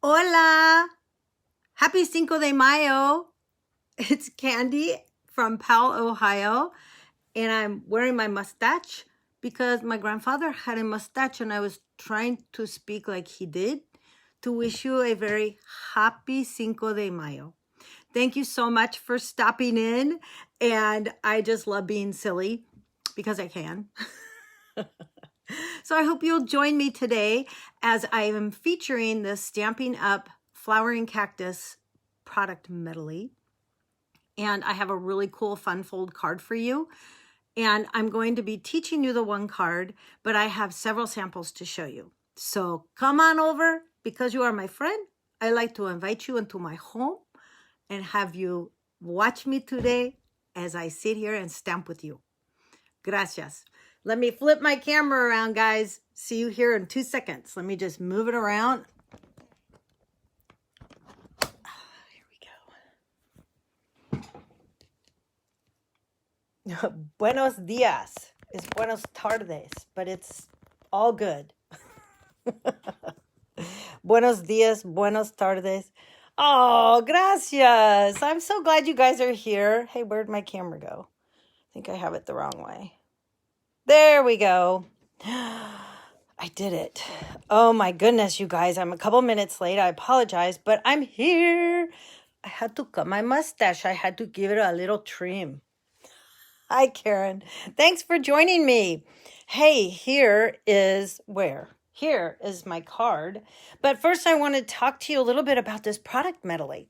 Hola! Happy Cinco de Mayo! It's Candy from Powell, Ohio, and I'm wearing my mustache because my grandfather had a mustache and I was trying to speak like he did to wish you a very happy Cinco de Mayo. Thank you so much for stopping in, and I just love being silly because I can. So I hope you'll join me today as I am featuring the Stampin' Up! Flowering Cactus product medley. And I have a really cool fun fold card for you. And I'm going to be teaching you the one card, but I have several samples to show you. So come on over because you are my friend. I like to invite you into my home and have you watch me today as I sit here and stamp with you. Gracias. Let me flip my camera around, guys. See you here in 2 seconds. Let me just move it around. Here we go. Buenos dias. It's buenos tardes, but it's all good. Buenos dias, buenos tardes. Oh, gracias. I'm so glad you guys are here. Hey, where'd my camera go? I think I have it the wrong way. There we go. I did it. Oh my goodness, you guys. I'm a couple minutes late. I apologize, but I'm here. I had to cut my mustache. I had to give it a little trim. Hi, Karen. Thanks for joining me. Hey, here is my card. But first, I want to talk to you a little bit about this product medley.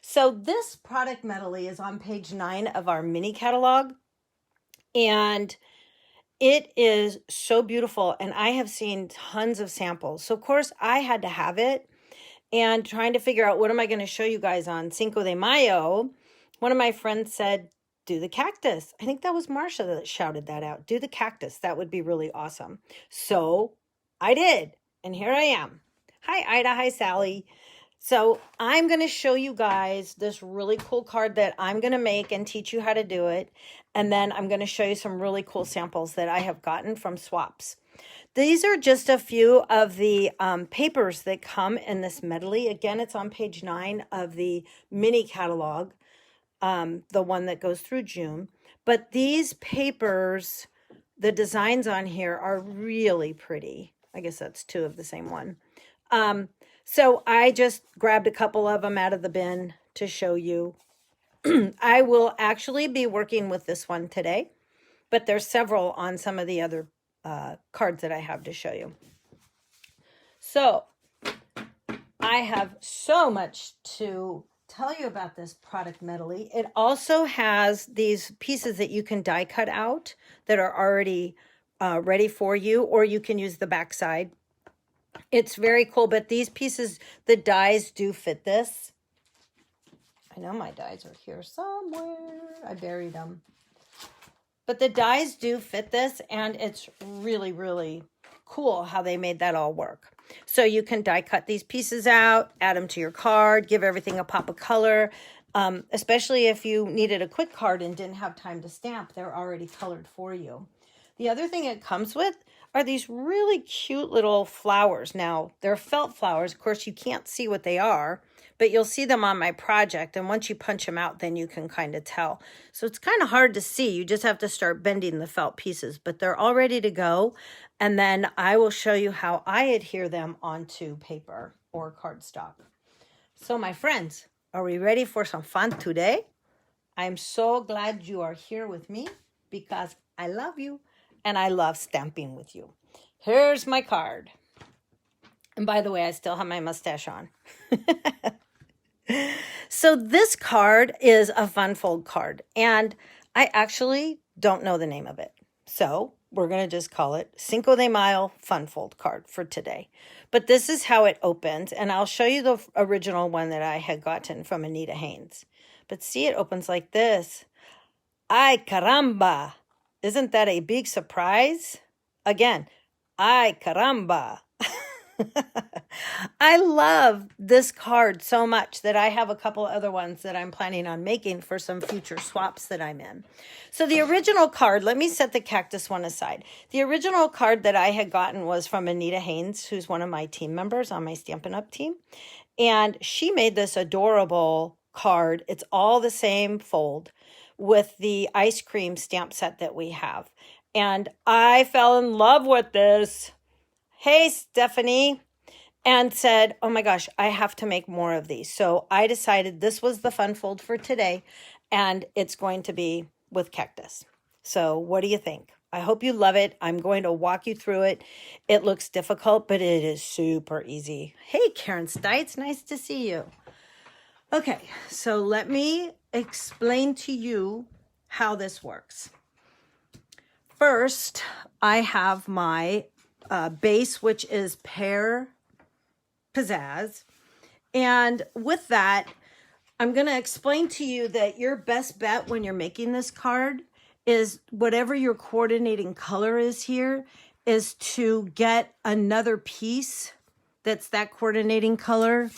So this product medley is on page 9 of our mini catalog. And it is so beautiful, and I have seen tons of samples. So, of course, I had to have it, and trying to figure out what am I going to show you guys on Cinco de Mayo, one of my friends said, do the cactus. I think that was Marsha that shouted that out. Do the cactus. That would be really awesome. So I did, and here I am. Hi, Ida. Hi, Sally. So I'm going to show you guys this really cool card that I'm going to make and teach you how to do it. And then I'm going to show you some really cool samples that I have gotten from swaps. These are just a few of the papers that come in this medley. Again, it's on page 9 of the mini catalog, the one that goes through June. But these papers, the designs on here are really pretty. I guess that's 2 of the same one. So I just grabbed a couple of them out of the bin to show you. I will actually be working with this one today, but there's several on some of the other cards that I have to show you. So I have so much to tell you about this product medley. It also has these pieces that you can die cut out that are already ready for you, or you can use the back side. It's very cool, but these pieces, the dies do fit this. I know my dies are here somewhere. I buried them. But the dies do fit this, and it's really, really cool how they made that all work. So you can die cut these pieces out, add them to your card, give everything a pop of color, especially if you needed a quick card and didn't have time to stamp. They're already colored for you. The other thing it comes with are these really cute little flowers. Now, they're felt flowers. Of course, you can't see what they are, but you'll see them on my project. And once you punch them out, then you can kind of tell. So it's kind of hard to see. You just have to start bending the felt pieces, but they're all ready to go. And then I will show you how I adhere them onto paper or cardstock. So my friends, are we ready for some fun today? I'm so glad you are here with me because I love you. And I love stamping with you. Here's my card. And by the way, I still have my mustache on. So this card is a fun fold card. And I actually don't know the name of it. So we're going to just call it Cinco de Mayo Fun Fold card for today. But this is how it opens. And I'll show you the original one that I had gotten from Anita Haynes. But see, it opens like this. Ay, caramba. Isn't that a big surprise? Again, ay caramba. I love this card so much that I have a couple other ones that I'm planning on making for some future swaps that I'm in. So the original card, let me set the cactus one aside. The original card that I had gotten was from Anita Haynes, who's one of my team members on my Stampin' Up! Team. And she made this adorable card. It's all the same fold with the ice cream stamp set that we have. And I fell in love with this. Hey, Stephanie. And said, oh my gosh, I have to make more of these. So I decided this was the fun fold for today, and it's going to be with Cactus. So what do you think? I hope you love it. I'm going to walk you through it. It looks difficult, but it is super easy. Hey, Karen Stites, nice to see you. Okay, so let me explain to you how this works. First, I have my base, which is Pear Pizzazz. And with that, I'm going to explain to you that your best bet when you're making this card is whatever your coordinating color is here, is to get another piece that's that coordinating color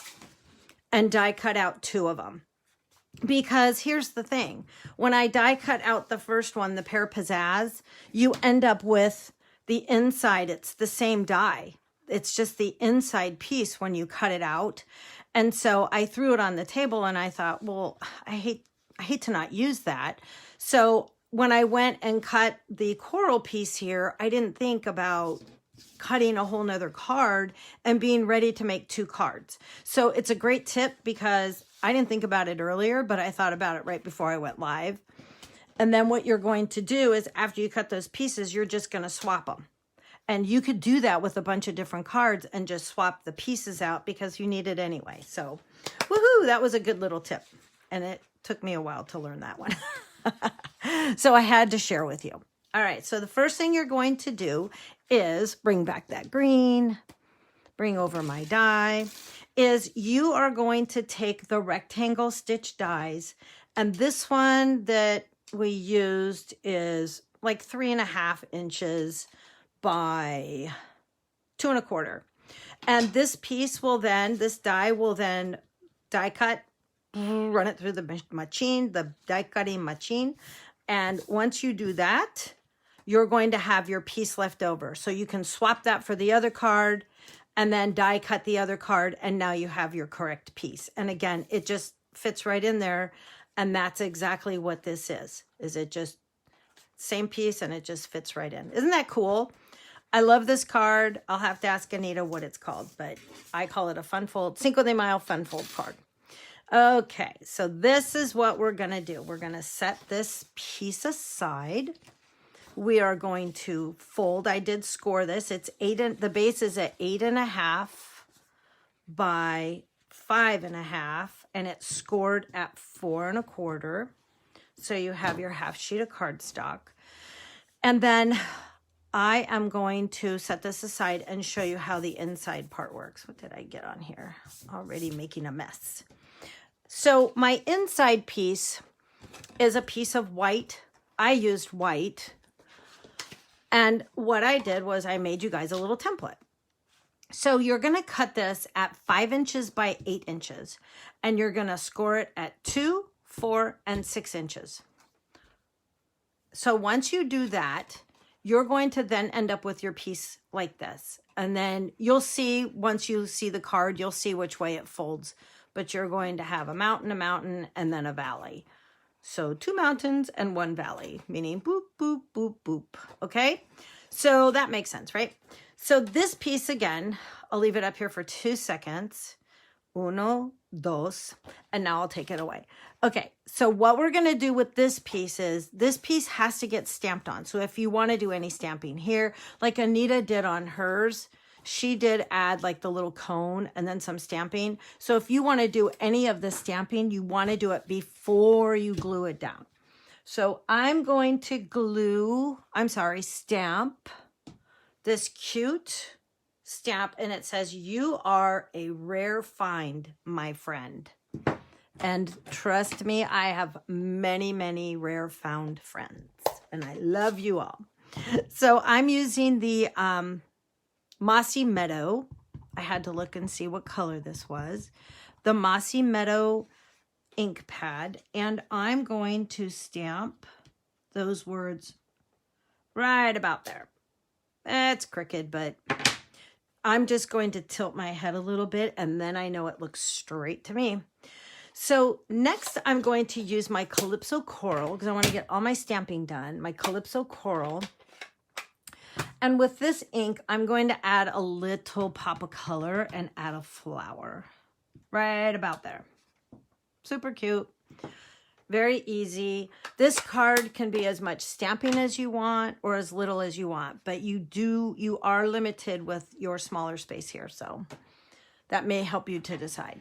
and die cut out 2 of them. Because here's the thing, when I die cut out the first one, the Pear Pizzazz, you end up with the inside, it's the same die. It's just the inside piece when you cut it out. And so I threw it on the table and I thought, well, I hate to not use that. So when I went and cut the coral piece here, I didn't think about cutting a whole nother card and being ready to make 2 cards. So it's a great tip because I didn't think about it earlier, but I thought about it right before I went live. And then what you're going to do is after you cut those pieces, you're just going to swap them. And you could do that with a bunch of different cards and just swap the pieces out because you need it anyway. So, woohoo, that was a good little tip. And it took me a while to learn that one. So I had to share with you. All right, so the first thing you're going to do is bring back that green, bring over my die, is you are going to take the rectangle stitch dies. And this one that we used is like 3.5 inches by 2 1/4. And this piece will then, this die will then die cut, run it through the machine, the die cutting machine. And once you do that, you're going to have your piece left over. So you can swap that for the other card and then die cut the other card. And now you have your correct piece. And again, it just fits right in there. And that's exactly what this is it just same piece and it just fits right in. Isn't that cool? I love this card. I'll have to ask Anita what it's called, but I call it a fun fold, Cinco de Mayo fun fold card. Okay, so this is what we're going to do. We're going to set this piece aside. We are going to fold. I did score this. It's the base is at 8.5 by 5.5, and it's scored at 4 1/4. So you have your half sheet of cardstock. And then I am going to set this aside and show you how the inside part works. What did I get on here? Already making a mess. So my inside piece is a piece of white. I used white. And what I did was I made you guys a little template. So you're going to cut this at 5 inches by 8 inches. And you're going to score it at 2, 4, and 6 inches. So once you do that, you're going to then end up with your piece like this. And then you'll see, once you see the card, you'll see which way it folds. But you're going to have a mountain, and then a valley. So 2 mountains and 1 valley, meaning boop, boop, boop, boop. Okay? So that makes sense, right? So this piece, again, I'll leave it up here for 2 seconds. 1, 2, and now I'll take it away. Okay, so what we're going to do with this piece is, this piece has to get stamped on. So if you want to do any stamping here, like Anita did on hers, she did add like the little cone and then some stamping. So if you want to do any of the stamping, you want to do it before you glue it down. So I'm going to stamp this cute stamp, and it says, "You are a rare find, my friend." And trust me, I have many, many rare found friends, and I love you all. So I'm using the Mossy Meadow I had to look and see what color this was. The Mossy Meadow ink pad. And I'm going to stamp those words right about there. It's crooked, but I'm just going to tilt my head a little bit, and then I know it looks straight to me. So next I'm going to use my Calypso Coral because I want to get all my stamping done. My Calypso Coral. And with this ink, I'm going to add a little pop of color and add a flower right about there. Super cute. Very easy. This card can be as much stamping as you want or as little as you want, but you are limited with your smaller space here. So that may help you to decide.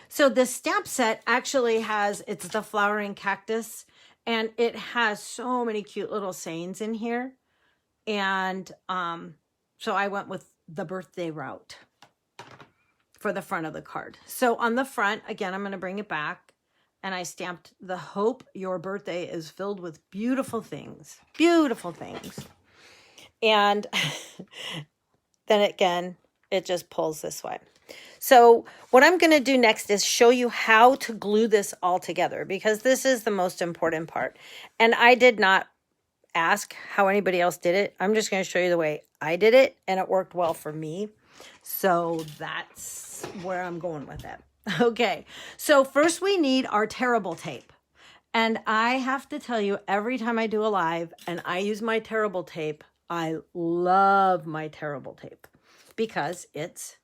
So this stamp set actually it's the flowering cactus, and it has so many cute little sayings in here. And so I went with the birthday route for the front of the card. So on the front, again, I'm going to bring it back, and I stamped the hope your birthday is filled with beautiful things. Beautiful things. And then again, it just pulls this way. So what I'm going to do next is show you how to glue this all together, because this is the most important part. And I did not ask how anybody else did it. I'm just going to show you the way I did it, and it worked well for me. So that's where I'm going with it. Okay, so first we need our terrible tape. And I have to tell you, every time I do a live and I use my terrible tape, I love my terrible tape because it's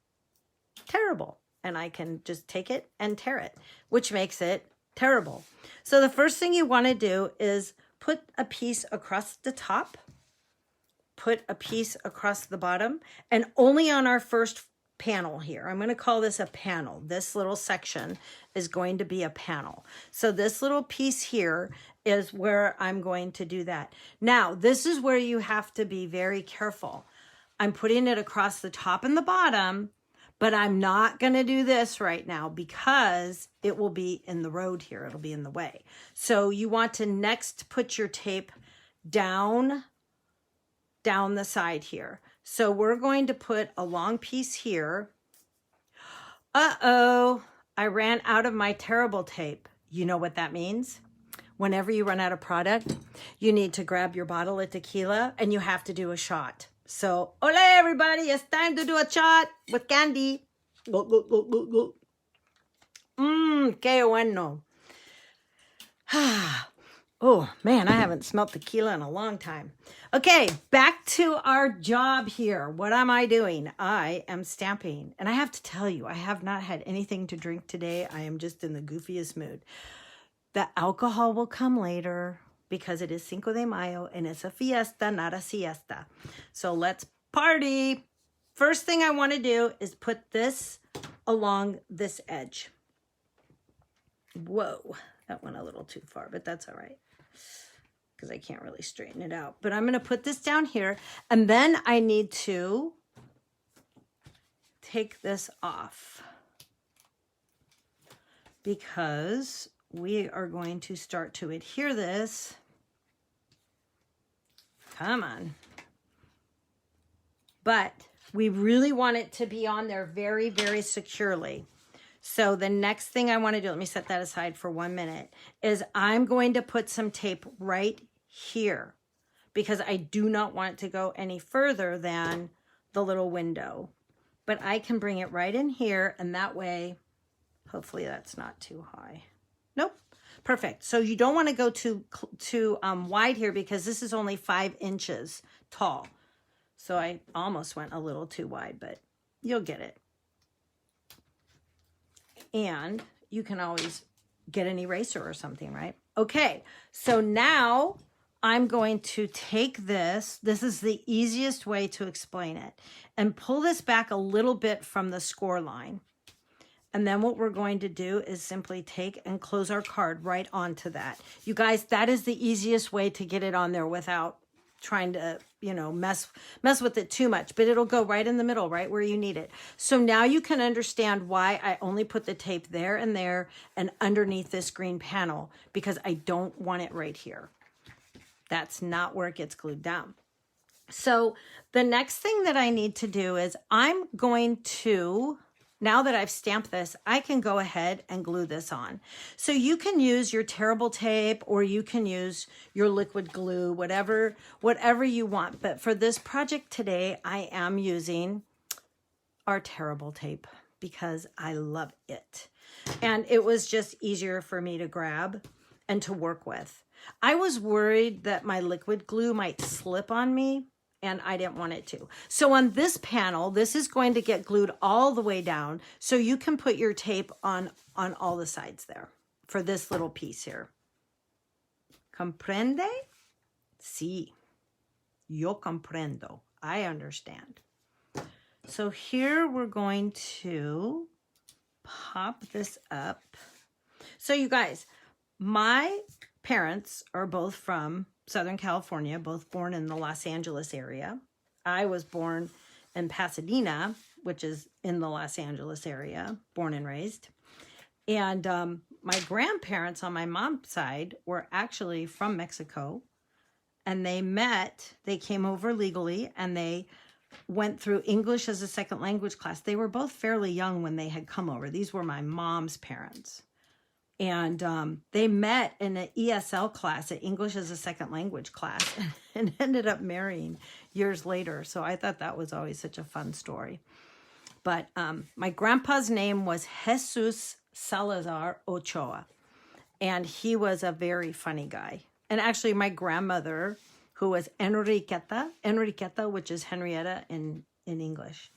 terrible. And I can just take it and tear it, which makes it terrible. So the first thing you want to do is put a piece across the top, put a piece across the bottom, and only on our first panel here. I'm going to call this a panel. This little section is going to be a panel. So this little piece here is where I'm going to do that. Now, this is where you have to be very careful. I'm putting it across the top and the bottom, but I'm not going to do this right now because it will be in the road here. It'll be in the way. So you want to next put your tape down the side here. So we're going to put a long piece here. Uh-oh, I ran out of my terrible tape. You know what that means? Whenever you run out of product, you need to grab your bottle of tequila and you have to do a shot. So, ole everybody, it's time to do a shot with candy. Go, go, go, go, go. Que bueno. Oh, man, I haven't smelled tequila in a long time. Okay, back to our job here. What am I doing? I am stamping. And I have to tell you, I have not had anything to drink today. I am just in the goofiest mood. The alcohol will come later because it is Cinco de Mayo and it's a fiesta, not a siesta. So let's party. First thing I want to do is put this along this edge. Whoa, that went a little too far, but that's all right, because I can't really straighten it out. But I'm going to put this down here, and then I need to take this off because we are going to start to adhere this. Come on. But we really want it to be on there very, very securely. So the next thing I want to do, let me set that aside for 1 minute, is I'm going to put some tape right here because I do not want it to go any further than the little window. But I can bring it right in here, and that way, hopefully that's not too high. Nope. Perfect. So you don't want to go too wide here because this is only 5 inches tall. So I almost went a little too wide, but you'll get it. And you can always get an eraser or something, right? Okay, so now I'm going to take this. This is the easiest way to explain it. And pull this back a little bit from the score line. And then what we're going to do is simply take and close our card right onto that. You guys, that is the easiest way to get it on there without trying to, you know, mess with it too much, but it'll go right in the middle, right where you need it. So now you can understand why I only put the tape there and underneath this green panel, because I don't want it right here. That's not where it gets glued down. So the next thing that I need to do is I'm going to, now that I've stamped this, I can go ahead and glue this on. So you can use your terrible tape or you can use your liquid glue, whatever you want. But for this project today, I am using our terrible tape because I love it. And it was just easier for me to grab and to work with. I was worried that my liquid glue might slip on me, and I didn't want it to. So on this panel, this is going to get glued all the way down, so you can put your tape on all the sides there for this little piece here. Comprende? Sí. Yo comprendo. I understand. So here we're going to pop this up. So you guys, my parents are both from Southern California, both born in the Los Angeles area. I was born in Pasadena, which is in the Los Angeles area, born and raised. And my grandparents on my mom's side were actually from Mexico. And they came over legally, and they went through English as a second language class. They were both fairly young when they had come over. These were my mom's parents. And they met in an ESL class, an English as a second language class, and ended up marrying years later. So I thought that was always such a fun story. But my grandpa's name was Jesus Salazar Ochoa, and he was a very funny guy. And actually, my grandmother, who was Enriqueta, which is Henrietta in English.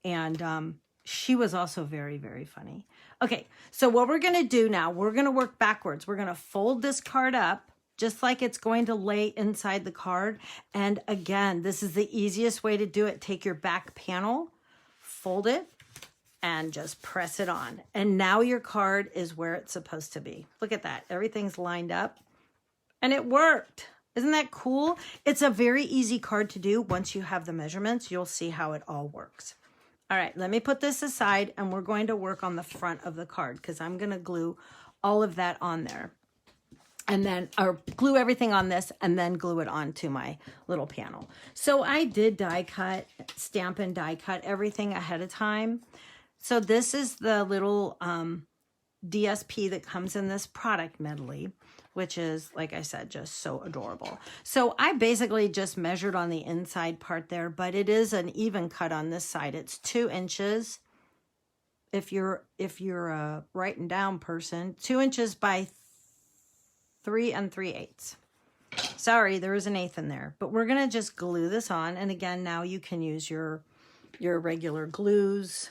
And she was also very, very funny. Okay, so what we're going to do now, we're going to work backwards. We're going to fold this card up just like it's going to lay inside the card. And again, this is the easiest way to do it. Take your back panel, fold it, and just press it on. And now your card is where it's supposed to be. Look at that. Everything's lined up. And it worked. Isn't that cool? It's a very easy card to do. Once you have the measurements, you'll see how it all works. All right, let me put this aside, and we're going to work on the front of the card because I'm going to glue all of that on there. And then, or glue everything on this and then glue it onto my little panel. So I did die cut, stamp and die cut everything ahead of time. So this is the little DSP that comes in this product medley, which is, like I said, just so adorable. So I basically just measured on the inside part there, but it is an even cut on this side. It's 2 inches. If you're a writing down person, 2 inches by 3 3/8. Sorry, there is an eighth in there, but we're gonna just glue this on. And again, now you can use your regular glues.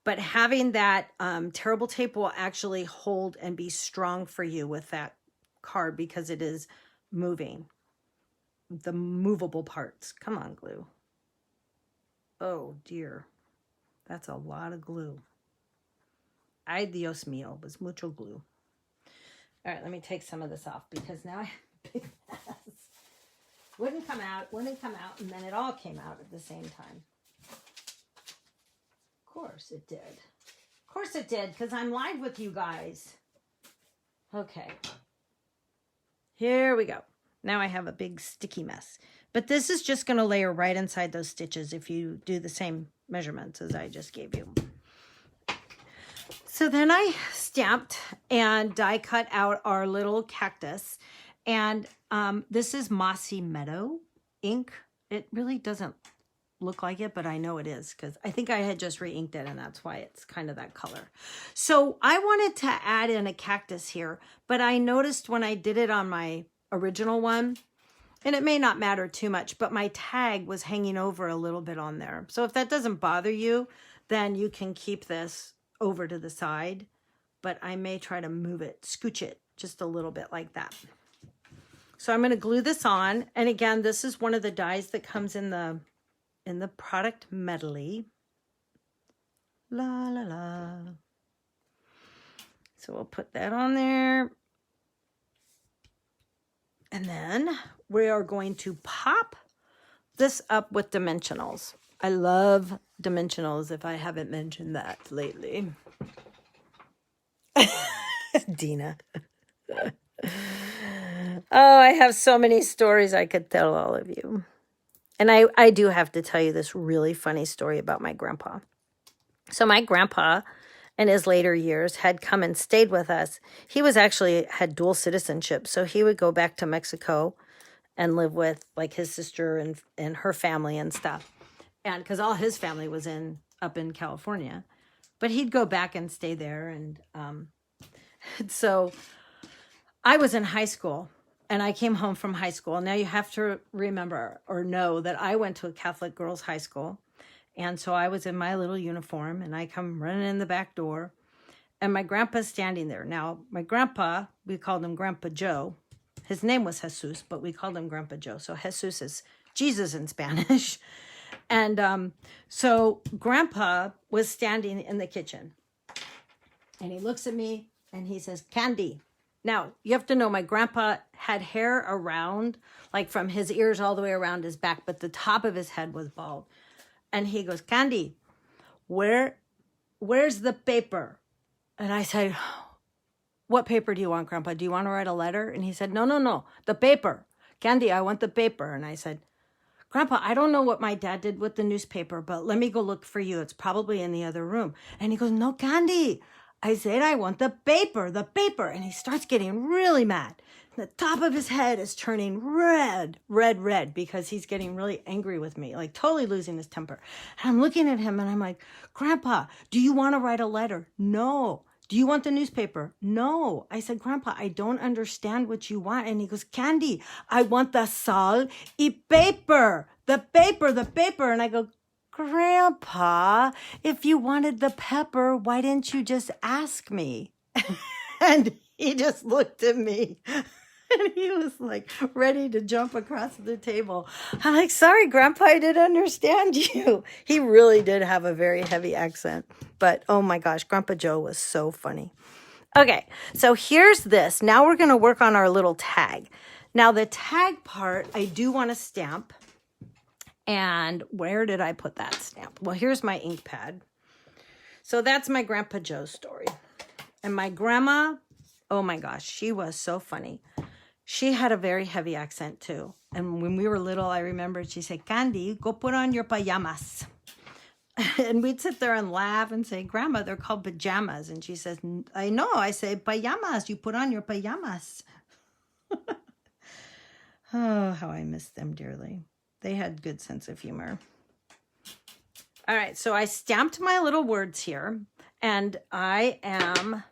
But having that terrible tape will actually hold and be strong for you with that card because it is moving. The movable parts. Come on, glue. Oh, dear. That's a lot of glue. Ay, Dios mío, was mucho glue. All right, let me take some of this off because now I have a big mess. Wouldn't come out, and then it all came out at the same time. Of course it did. Of course it did, because I'm live with you guys. Okay. Here we go. Now I have a big sticky mess. But this is just going to layer right inside those stitches if you do the same measurements as I just gave you. So then I stamped and die cut out our little cactus. And this is Mossy Meadow ink. It really doesn't look like it, but I know it is because I think I had just re-inked it and that's why it's kind of that color. So I wanted to add in a cactus here, but I noticed when I did it on my original one, and it may not matter too much, but my tag was hanging over a little bit on there. So if that doesn't bother you, then you can keep this over to the side, but I may try to move it, scooch it just a little bit like that. So I'm going to glue this on. And again, this is one of the dies that comes in the product medley. La, la, la. So we'll put that on there. And then we are going to pop this up with dimensionals. I love dimensionals if I haven't mentioned that lately. Dina. Oh, I have so many stories I could tell all of you. And I do have to tell you this really funny story about my grandpa. So my grandpa, in his later years, had come and stayed with us. He was actually had dual citizenship. So he would go back to Mexico and live with like his sister and her family and stuff. And because all his family was up in California. But he'd go back and stay there. And so I was in high school and I came home from high school. Now you have to remember or know that I went to a Catholic girls' high school. And so I was in my little uniform and I come running in the back door and my grandpa's standing there. Now, my grandpa, we called him Grandpa Joe. His name was Jesus, but we called him Grandpa Joe. So Jesus is Jesus in Spanish. And so Grandpa was standing in the kitchen and he looks at me and he says, Candy. Now, you have to know my grandpa had hair around, like from his ears all the way around his back, but the top of his head was bald. And he goes, Candy, where's the paper? And I said, what paper do you want, Grandpa? Do you want to write a letter? And he said, no, the paper. Candy, I want the paper. And I said, Grandpa, I don't know what my dad did with the newspaper, but let me go look for you. It's probably in the other room. And he goes, no, Candy. I said, I want the paper. And he starts getting really mad. The top of his head is turning red, because he's getting really angry with me, like totally losing his temper. And I'm looking at him and I'm like, Grandpa, do you want to write a letter? No. Do you want the newspaper? No. I said, Grandpa, I don't understand what you want. And he goes, Candy, I want the sal y paper. The paper. And I go, Grandpa, if you wanted the pepper, why didn't you just ask me? And he just looked at me. And he was like ready to jump across the table. I'm like, sorry, Grandpa, I didn't understand you. He really did have a very heavy accent. But oh my gosh, Grandpa Joe was so funny. Okay, so here's this. Now we're going to work on our little tag. Now the tag part, I do want to stamp. And where did I put that stamp? Well, here's my ink pad. So that's my Grandpa Joe story. And my grandma, oh my gosh, she was so funny. She had a very heavy accent too. And when we were little, I remember she said, Candy, go put on your pajamas. And we'd sit there and laugh and say, Grandma, they're called pajamas. And she says, I know. I say, pajamas, you put on your pajamas. Oh, how I miss them dearly. They had good sense of humor. All right, so I stamped my little words here. And I am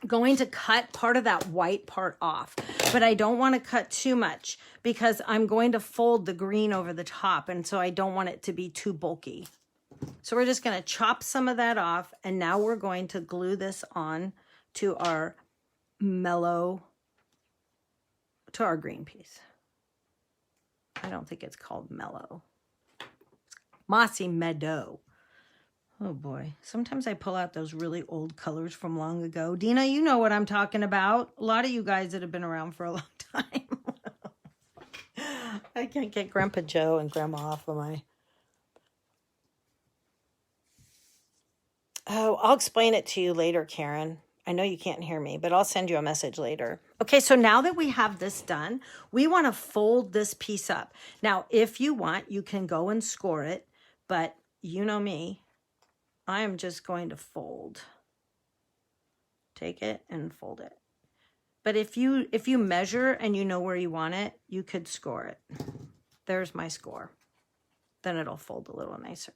going to cut part of that white part off, but I don't want to cut too much because I'm going to fold the green over the top, and so I don't want it to be too bulky. So we're just going to chop some of that off, and now we're going to glue this on to our mellow, to our green piece. I don't think it's called mellow. Mossy Meadow. Oh boy, sometimes I pull out those really old colors from long ago. Dina, you know what I'm talking about. A lot of you guys that have been around for a long time. I can't get Grandpa Joe and Grandma off of my... Oh, I'll explain it to you later, Karen. I know you can't hear me, but I'll send you a message later. Okay, so now that we have this done, we want to fold this piece up. Now, if you want, you can go and score it, but you know me. I am just going to fold. Take it and fold it. But if you measure and you know where you want it, you could score it. There's my score. Then it'll fold a little nicer.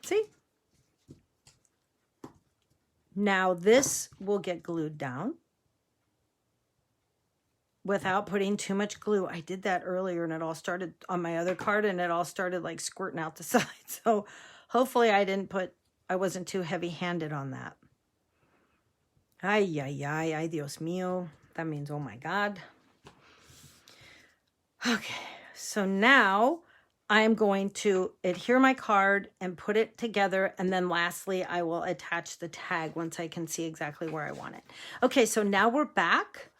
See? Now this will get glued down without putting too much glue. I did that earlier and it all started on my other card and it all started like squirting out the side. So hopefully I wasn't too heavy-handed on that. Ay, Dios mío. That means, oh my God. Okay, so now I'm going to adhere my card and put it together. And then lastly, I will attach the tag once I can see exactly where I want it. Okay, so now we're back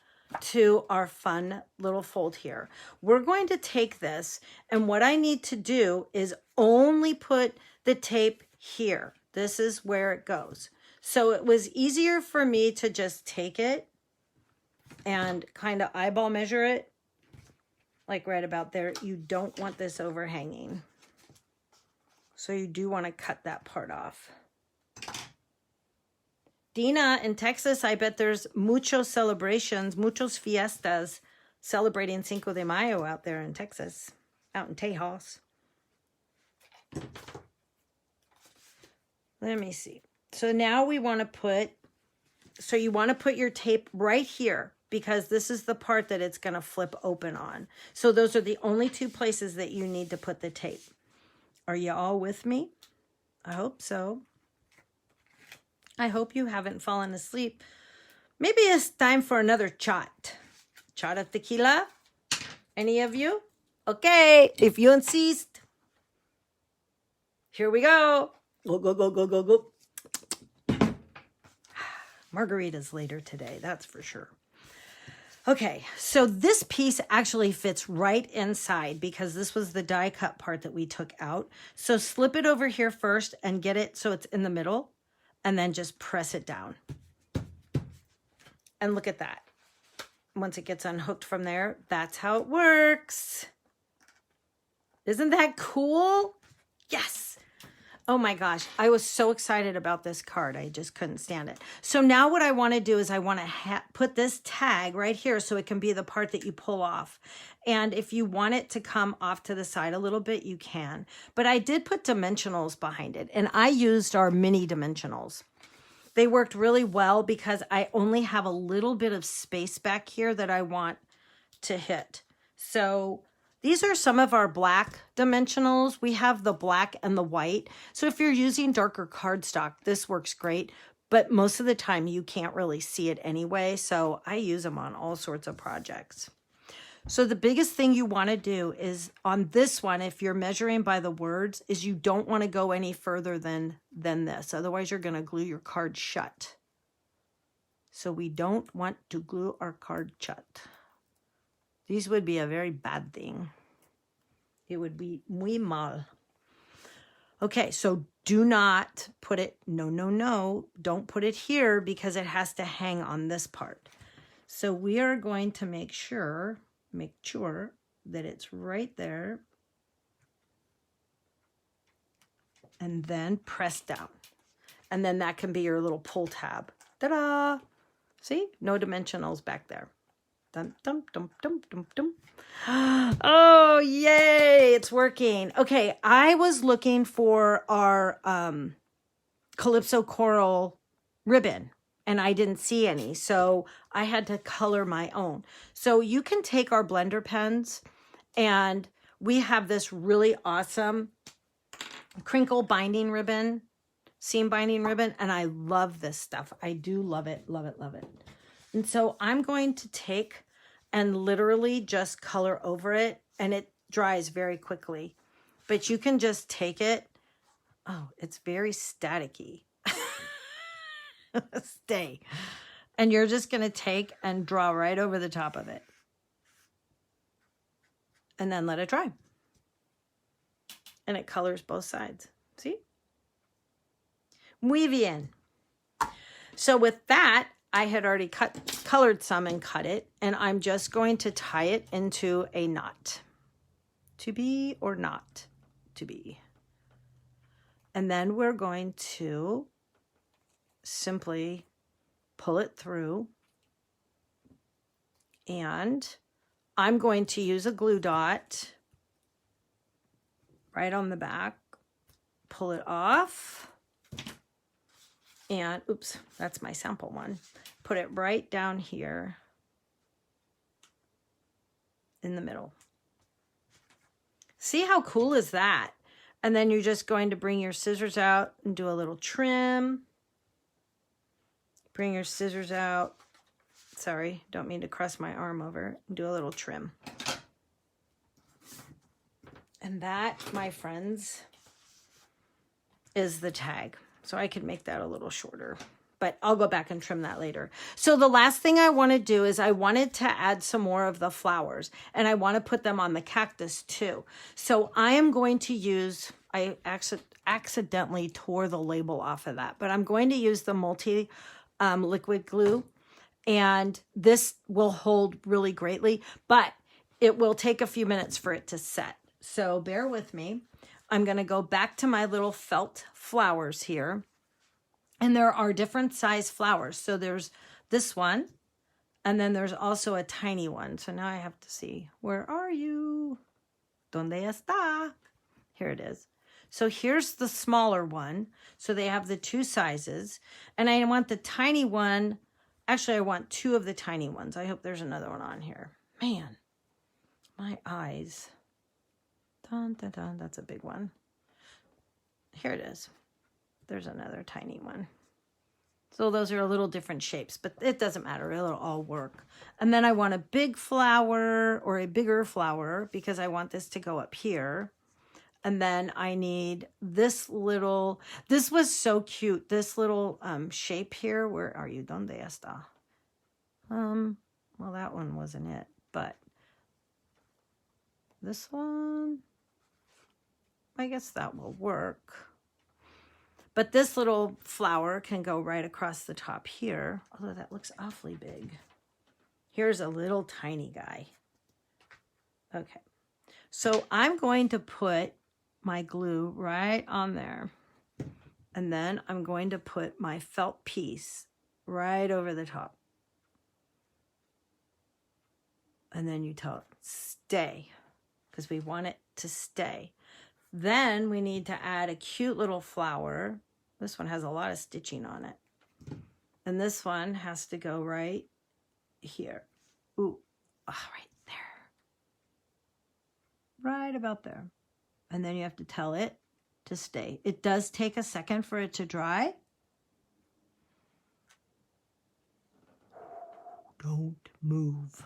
to our fun little fold here. We're going to take this, and what I need to do is only put the tape here. This is where it goes. So it was easier for me to just take it and kind of eyeball measure it like right about there. You don't want this overhanging. So you do want to cut that part off. Dina, in Texas, I bet there's muchos celebrations, muchos fiestas celebrating Cinco de Mayo out there in Texas, out in Tejas. Let me see. So now we want to put, so you want to put your tape right here because this is the part that it's going to flip open on. So those are the only two places that you need to put the tape. Are you all with me? I hope so. I hope you haven't fallen asleep. Maybe it's time for another shot. Shot of tequila? Any of you? Okay, if you insist. Here we go. Go, go, go, go, go, go. Margaritas later today, that's for sure. Okay, so this piece actually fits right inside because this was the die cut part that we took out. So slip it over here first and get it so it's in the middle and then just press it down. And look at that. Once it gets unhooked from there, that's how it works. Isn't that cool? Yes. Oh my gosh, I was so excited about this card. I just couldn't stand it. So now what I want to do is I want to put this tag right here so it can be the part that you pull off. And if you want it to come off to the side a little bit, you can. But I did put dimensionals behind it, and I used our mini dimensionals. They worked really well because I only have a little bit of space back here that I want to hit. So these are some of our black dimensionals. We have the black and the white. So if you're using darker cardstock, this works great. But most of the time you can't really see it anyway. So I use them on all sorts of projects. So the biggest thing you want to do is on this one, if you're measuring by the words, is you don't want to go any further than this. Otherwise you're going to glue your card shut. So we don't want to glue our card shut. These would be a very bad thing. It would be muy mal. Okay, so do not put it, no, don't put it here because it has to hang on this part. So we are going to make sure that it's right there. And then press down. And then that can be your little pull tab. Ta-da! See? No dimensionals back there. Dum, dum, dum, dum, dum, dum. Oh, yay, it's working. Okay, I was looking for our Calypso Coral ribbon, and I didn't see any, so I had to color my own. So you can take our blender pens, and we have this really awesome crinkle binding ribbon, seam binding ribbon, and I love this stuff. I do love it, love it, love it. And so I'm going to take and literally just color over it, and it dries very quickly. But you can just take it. Oh, it's very staticky. Stay. And you're just going to take and draw right over the top of it. And then let it dry. And it colors both sides. See? Muy bien. So with that, I had already colored some and cut it, and I'm just going to tie it into a knot. To be or not to be. And then we're going to simply pull it through, and I'm going to use a glue dot right on the back, pull it off, and oops, that's my sample one. Put it right down here in the middle. See how cool is that? And then you're just going to bring your scissors out and do a little trim. Bring your scissors out. Sorry, don't mean to cross my arm over. Do a little trim. And that, my friends, is the tag. So I could make that a little shorter, but I'll go back and trim that later. So the last thing I want to do is I wanted to add some more of the flowers, and I want to put them on the cactus too. So I am going to use, I accidentally tore the label off of that, but I'm going to use the multi liquid glue, and this will hold really greatly. But it will take a few minutes for it to set. So bear with me. I'm going to go back to my little felt flowers here. And there are different size flowers. So there's this one, and then there's also a tiny one. So now I have to see, where are you? ¿Dónde está? Here it is. So here's the smaller one. So they have the two sizes. And I want the tiny one. Actually, I want two of the tiny ones. I hope there's another one on here. Man, my eyes. Dun, dun, dun. That's a big one. Here it is. There's another tiny one. So those are a little different shapes, but it doesn't matter. It'll all work. And then I want a big flower or a bigger flower because I want this to go up here. And then I need this little, this was so cute. This little shape here. Where are you? ¿Dónde está? Well, that one wasn't it, but this one, I guess that will work. But this little flower can go right across the top here, although that looks awfully big. Here's a little tiny guy. Okay, so I'm going to put my glue right on there. And then I'm going to put my felt piece right over the top. And then you tell it, stay, because we want it to stay. Then we need to add a cute little flower. This one has a lot of stitching on it. And this one has to go right here. Ooh, right there. Right about there. And then you have to tell it to stay. It does take a second for it to dry. Don't move.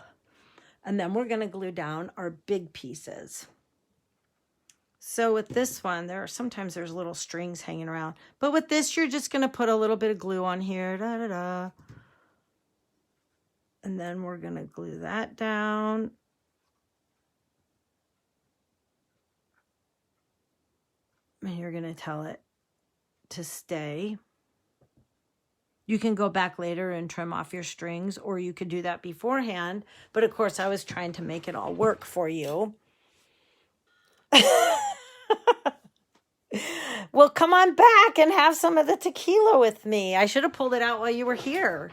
And then we're going to glue down our big pieces. So with this one, sometimes there's little strings hanging around. But with this, you're just going to put a little bit of glue on here. Da, da, da. And then we're going to glue that down. And you're going to tell it to stay. You can go back later and trim off your strings, or you could do that beforehand. But of course, I was trying to make it all work for you. Well, come on back and have some of the tequila with me. I should have pulled it out while you were here.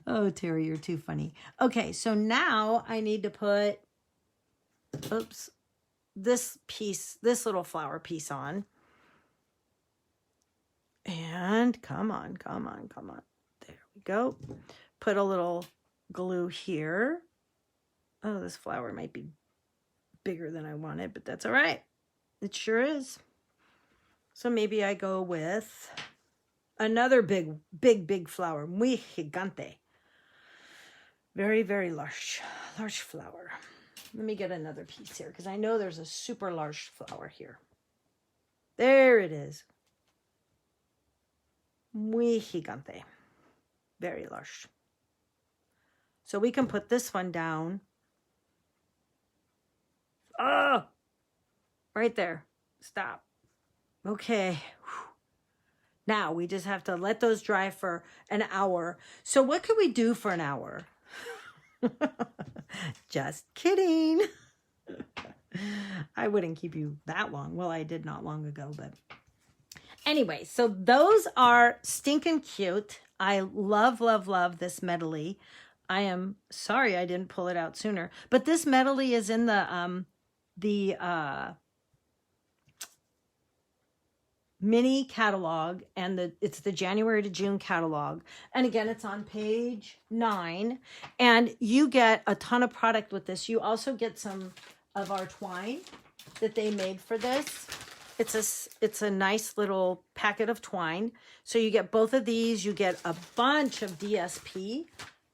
Oh, Terry, you're too funny. Okay, so now I need to put, this little flower piece on. And come on. There we go. Put a little glue here. Oh, this flower might be bigger than I wanted, but that's all right. It sure is. So maybe I go with another big flower. Muy gigante. Very, very large flower. Let me get another piece here because I know there's a super large flower here. There it is. Muy gigante. Very large. So we can put this one down. Oh, right there. Stop. Okay. Now we just have to let those dry for an hour. So what could we do for an hour? Just kidding. I wouldn't keep you that long. Well, I did not long ago, but anyway, so those are stinking cute. I love this medley. I am sorry I didn't pull it out sooner, but this medley is in the mini catalog, and it's the January to June catalog. And again, it's on page 9, and you get a ton of product with this. You also get some of our twine that they made for this. It's a nice little packet of twine. So you get both of these. You get a bunch of DSP,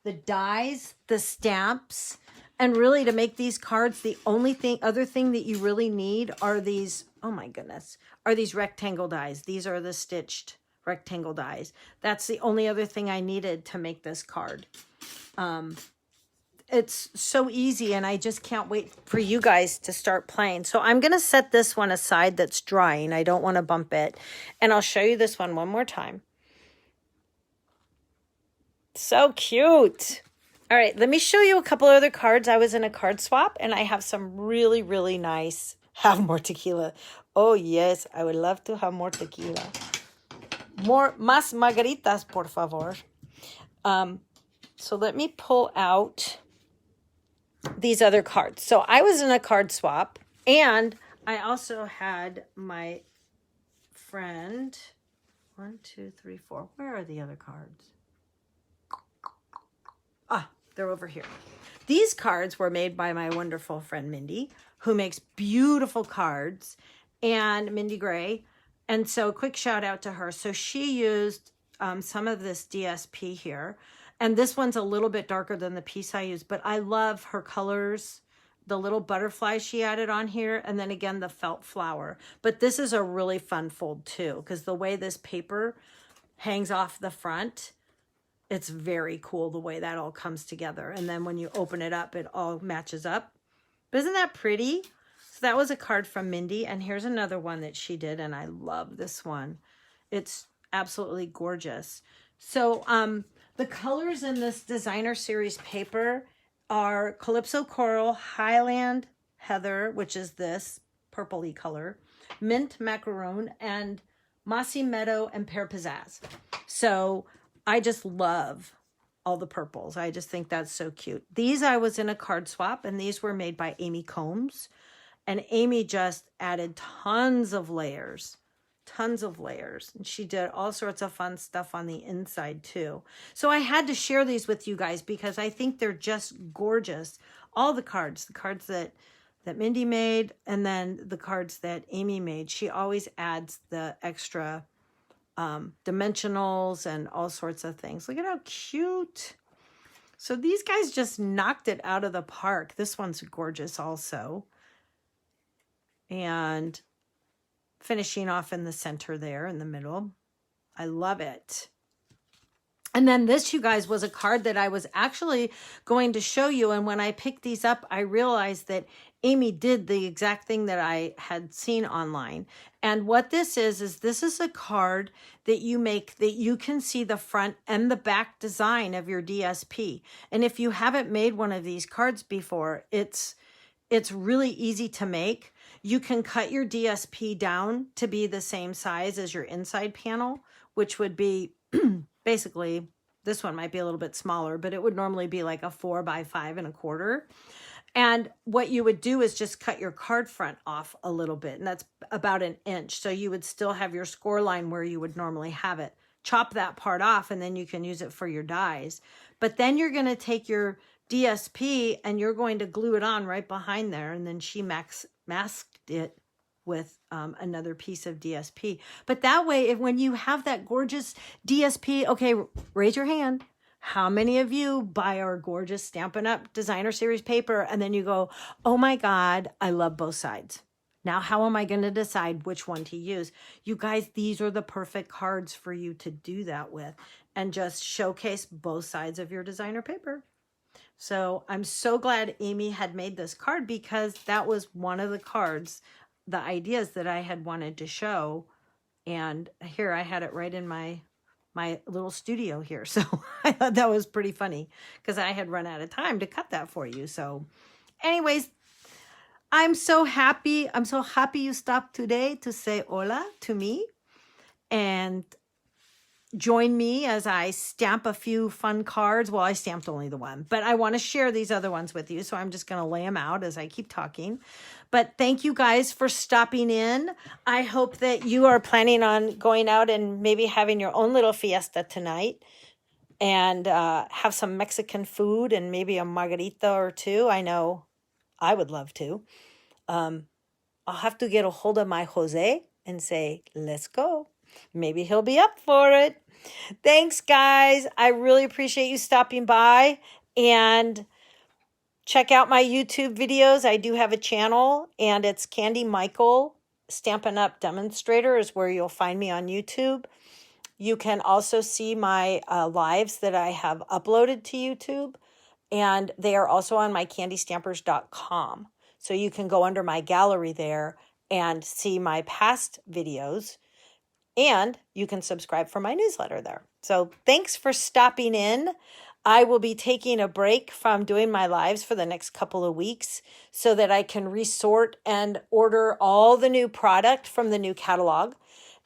the dies, the stamps, and really to make these cards, the other thing that you really need are these, oh my goodness, are these rectangle dies. These are the stitched rectangle dies. That's the only other thing I needed to make this card. It's so easy, and I just can't wait for you guys to start playing. So I'm going to set this one aside that's drying. I don't want to bump it. And I'll show you this one more time. So cute. All right, let me show you a couple other cards. I was in a card swap, and I have some really, really nice. Have more tequila. Oh, yes, I would love to have more tequila. Más margaritas, por favor. So let me pull out these other cards. So I was in a card swap, and I also had my friend. 1, 2, 3, 4. Where are the other cards? Ah, they're over here. These cards were made by my wonderful friend Mindy, who makes beautiful cards, and Mindy Gray. And so quick shout out to her. So she used some of this DSP here. And this one's a little bit darker than the piece I used, but I love her colors, the little butterflies she added on here, and then again, the felt flower. But this is a really fun fold too, because the way this paper hangs off the front, it's very cool the way that all comes together. And then when you open it up, it all matches up. But isn't that pretty? So that was a card from Mindy. And here's another one that she did. And I love this one. It's absolutely gorgeous. So the colors in this designer series paper are Calypso Coral, Highland Heather, which is this purpley color, Mint Macaron, and Mossy Meadow and Pear Pizzazz. So I just love all the purples. I just think that's so cute. These I was in a card swap, and these were made by Amy Combs. And Amy just added tons of layers. And she did all sorts of fun stuff on the inside too. So I had to share these with you guys because I think they're just gorgeous. All the cards that Mindy made, and then the cards that Amy made. She always adds the extra dimensionals and all sorts of things. Look at how cute. So these guys just knocked it out of the park. This one's gorgeous also. And finishing off in the center there in the middle. I love it. And then this, you guys, was a card that I was actually going to show you. And when I picked these up, I realized that Amy did the exact thing that I had seen online. And what this is this is a card that you make that you can see the front and the back design of your DSP. And if you haven't made one of these cards before, it's really easy to make. You can cut your DSP down to be the same size as your inside panel, which would be basically, this one might be a little bit smaller, but it would normally be like a 4 by 5.25. And what you would do is just cut your card front off a little bit, and that's about 1 inch. So you would still have your score line where you would normally have it. Chop that part off, and then you can use it for your dies. But then you're going to take your DSP and you're going to glue it on right behind there. And then she masked it with another piece of DSP. But that way, when you have that gorgeous DSP, okay, raise your hand. How many of you buy our gorgeous Stampin' Up! Designer Series paper and then you go, oh my God, I love both sides. Now, how am I going to decide which one to use? You guys, these are the perfect cards for you to do that with and just showcase both sides of your designer paper. So I'm so glad Amy had made this card because that was one of the cards, the ideas that I had wanted to show. And here I had it right in my little studio here. So I thought that was pretty funny because I had run out of time to cut that for you. So anyways, I'm so happy. I'm so happy you stopped today to say hola to me and join me as I stamp a few fun cards. Well, I stamped only the one, but I want to share these other ones with you. So I'm just going to lay them out as I keep talking. But thank you guys for stopping in. I hope that you are planning on going out and maybe having your own little fiesta tonight and have some Mexican food and maybe a margarita or two. I know I would love to. I'll have to get a hold of my Jose and say, let's go. Maybe he'll be up for it. Thanks, guys. I really appreciate you stopping by and check out my YouTube videos. I do have a channel and it's Candy Michael Stampin' Up! Demonstrator is where you'll find me on YouTube. You can also see my lives that I have uploaded to YouTube, and they are also on my candystampers.com. So you can go under my gallery there and see my past videos. And you can subscribe for my newsletter there. So thanks for stopping in. I will be taking a break from doing my lives for the next couple of weeks so that I can resort and order all the new product from the new catalog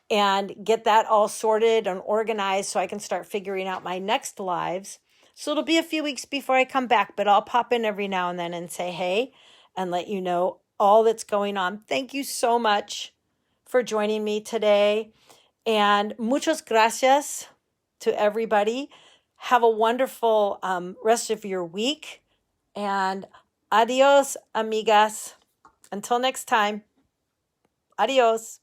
and get that all sorted and organized so I can start figuring out my next lives. So it'll be a few weeks before I come back, but I'll pop in every now and then and say hey and let you know all that's going on. Thank you so much for joining me today. And muchas gracias to everybody. Have a wonderful rest of your week. And adios, amigas. Until next time. Adios.